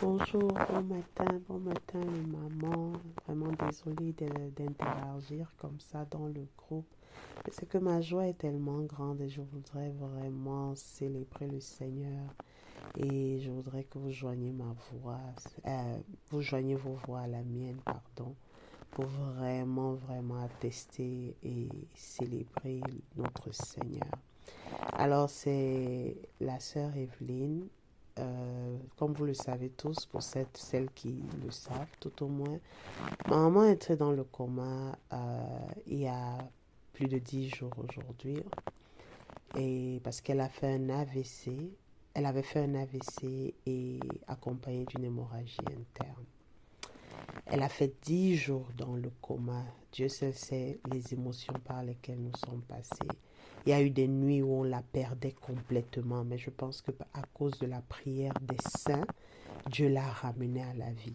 Bonjour, bon matin, maman. Vraiment désolée d'interagir comme ça dans le groupe. Mais c'est que ma joie est tellement grande et je voudrais vraiment célébrer le Seigneur. Et je voudrais que vous joigniez ma voix, vous joignez vos voix à la mienne, pardon, pour vraiment attester et célébrer notre Seigneur. Alors, c'est la sœur Evelyne. Comme vous le savez tous, pour celles qui le savent tout au moins, ma maman est entrée dans le coma il y a plus de 10 jours aujourd'hui, et parce qu'elle a fait un AVC, elle avait fait un AVC et accompagné d'une hémorragie interne. Elle a fait 10 jours dans le coma. Dieu seul sait les émotions par lesquelles nous sommes passés. Il y a eu des nuits où on la perdait complètement, mais je pense que à cause de la prière des saints, Dieu l'a ramenée à la vie.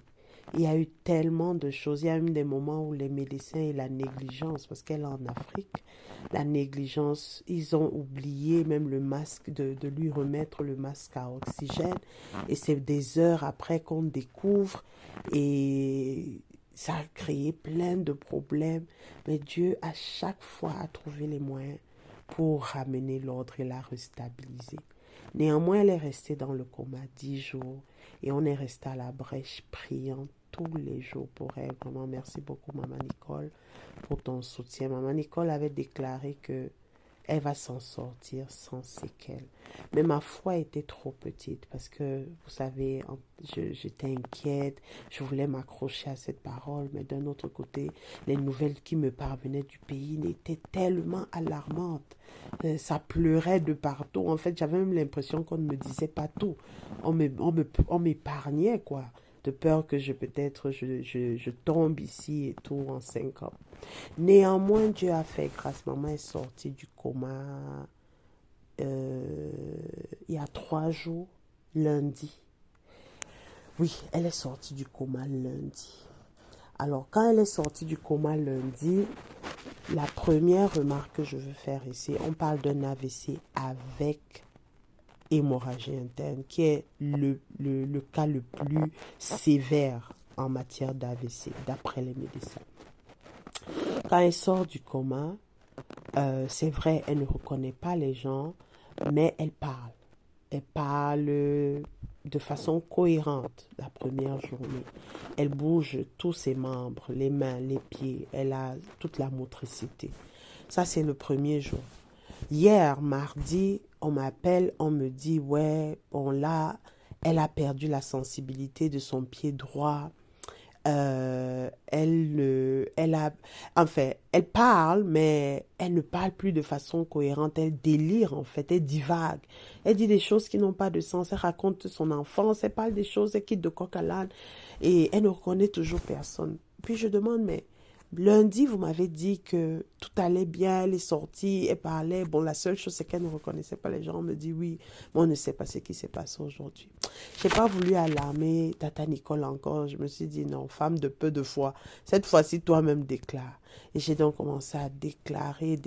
Il y a eu tellement de choses. Il y a eu des moments où les médecins et la négligence, parce qu'elle est en Afrique, la négligence, ils ont oublié même le masque, de lui remettre le masque à oxygène. Et c'est des heures après qu'on découvre et ça a créé plein de problèmes. Mais Dieu, à chaque fois, a trouvé les moyens pour ramener l'ordre et la restabiliser. Néanmoins, elle est restée dans le coma 10 jours et on est resté à la brèche priant tous les jours pour elle. Vraiment, merci beaucoup, Maman Nicole, pour ton soutien. Maman Nicole avait déclaré que elle va s'en sortir sans séquelles. Mais ma foi était trop petite parce que, vous savez, j'étais inquiète, je voulais m'accrocher à cette parole, mais d'un autre côté, les nouvelles qui me parvenaient du pays étaient tellement alarmantes. Ça pleurait de partout. En fait, j'avais même l'impression qu'on ne me disait pas tout. On m'épargnait, quoi, de peur que je tombe ici et tout en 5 ans. Néanmoins, Dieu a fait grâce. Maman est sortie du coma il y a 3 jours, lundi. Oui, elle est sortie du coma lundi. Alors, quand elle est sortie du coma lundi, la première remarque que je veux faire ici, on parle d'un AVC avec hémorragie interne, qui est le cas le plus sévère en matière d'AVC, d'après les médecins. Quand elle sort du coma, c'est vrai, elle ne reconnaît pas les gens, mais elle parle. Elle parle de façon cohérente la première journée. Elle bouge tous ses membres, les mains, les pieds. Elle a toute la motricité. Ça, c'est le premier jour. Hier, mardi, on m'appelle, on me dit, ouais, bon là, elle a perdu la sensibilité de son pied droit. Elle parle, mais elle ne parle plus de façon cohérente. Elle délire, en fait. Elle divague. Elle dit des choses qui n'ont pas de sens. Elle raconte son enfance. Elle parle des choses. Elle quitte de coq à l'âne. Et elle ne reconnaît toujours personne. Puis je demande, mais lundi, vous m'avez dit que tout allait bien. Elle est sortie. Elle parlait. Bon, la seule chose, c'est qu'elle ne reconnaissait pas les gens. On me dit oui. Mais on ne sait pas ce qui s'est passé aujourd'hui. Je n'ai pas voulu alarmer Tata Nicole encore. Je me suis dit non, femme de peu de foi. Cette fois-ci, toi-même déclare. Et j'ai donc commencé à déclarer.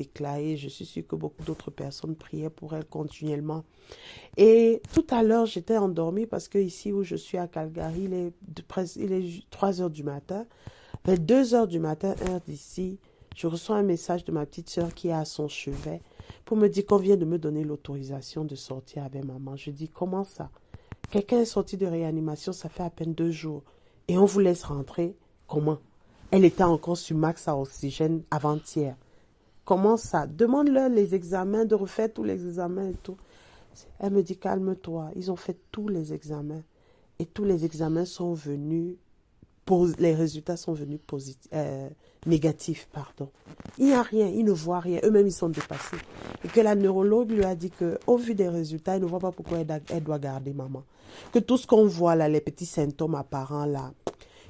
Je suis sûre que beaucoup d'autres personnes priaient pour elle continuellement. Et tout à l'heure, j'étais endormie parce que ici où je suis à Calgary, il est 3 heures du matin. Vers 2 heures du matin, heure d'ici, je reçois un message de ma petite sœur qui est à son chevet pour me dire qu'on vient de me donner l'autorisation de sortir avec maman. Je dis, comment ça? Quelqu'un est sorti de réanimation, ça fait à peine 2 jours. Et on vous laisse rentrer? Comment? Elle était encore sur max à oxygène avant-hier. Comment ça? Demande-leur les examens, de refaire tous les examens et tout. Elle me dit, calme-toi. Ils ont fait tous les examens. Et tous les examens sont venus, les résultats sont venus négatifs, pardon. Il n'y a rien, ils ne voient rien. Eux-mêmes, ils sont dépassés. Et que la neurologue lui a dit qu'au vu des résultats, elle ne voit pas pourquoi elle doit garder maman. Que tout ce qu'on voit là, les petits symptômes apparents là,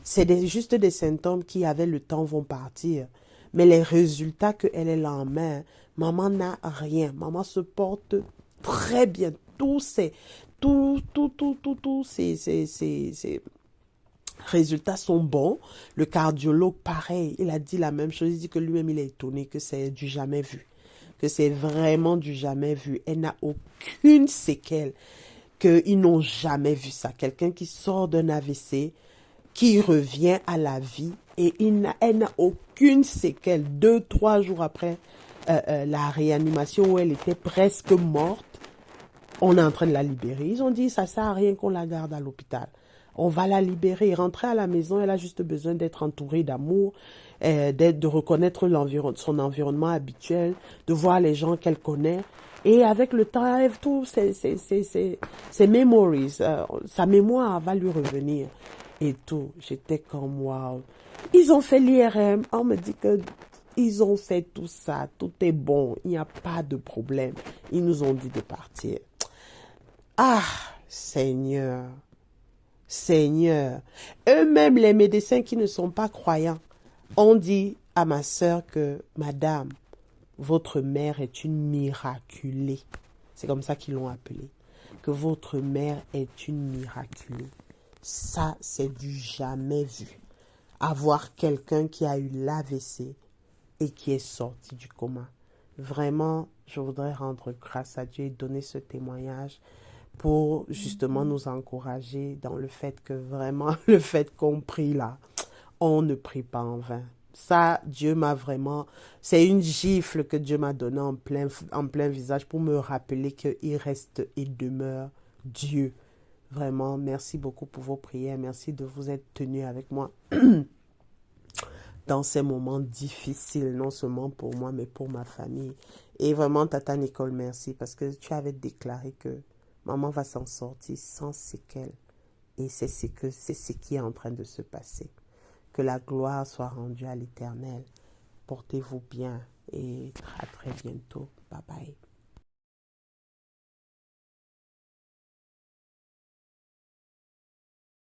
c'est juste des symptômes qui, avec le temps, vont partir. Mais les résultats qu'elle est là en main, maman n'a rien. Maman se porte très bien. Ces résultats sont bons. Le cardiologue, pareil, il a dit la même chose. Il dit que lui-même, il est étonné que c'est du jamais vu. Que c'est vraiment du jamais vu. Elle n'a aucune séquelle. qu'ils n'ont jamais vu ça. Quelqu'un qui sort d'un AVC, qui revient à la vie et elle n'a aucune séquelle. 2-3 jours après la réanimation où elle était presque morte, on est en train de la libérer. Ils ont dit, ça sert à rien qu'on la garde à l'hôpital. On va la libérer. Rentrer à la maison, elle a juste besoin d'être entourée d'amour, de reconnaître son environnement habituel, de voir les gens qu'elle connaît. Et avec le temps, elle tout ses memories, sa mémoire va lui revenir. Et tout. J'étais comme, waouh. Ils ont fait l'IRM. On me dit que ils ont fait tout ça. Tout est bon. Il n'y a pas de problème. Ils nous ont dit de partir. Ah, Seigneur, Seigneur. Eux-mêmes, les médecins qui ne sont pas croyants, ont dit à ma sœur que, Madame, votre mère est une miraculée. C'est comme ça qu'ils l'ont appelée. Que votre mère est une miraculée. Ça, c'est du jamais vu. Avoir quelqu'un qui a eu l'AVC et qui est sorti du coma. Vraiment, je voudrais rendre grâce à Dieu et donner ce témoignage pour justement nous encourager dans le fait que vraiment, le fait qu'on prie là, on ne prie pas en vain. Ça, Dieu m'a vraiment... C'est une gifle que Dieu m'a donnée en plein visage pour me rappeler qu'il reste et demeure Dieu. Vraiment, merci beaucoup pour vos prières. Merci de vous être tenus avec moi dans ces moments difficiles, non seulement pour moi, mais pour ma famille. Et vraiment, Tata Nicole, merci parce que tu avais déclaré que maman va s'en sortir sans séquelles. Et c'est ce qui est en train de se passer. Que la gloire soit rendue à l'Éternel. Portez-vous bien et à très bientôt. Bye bye.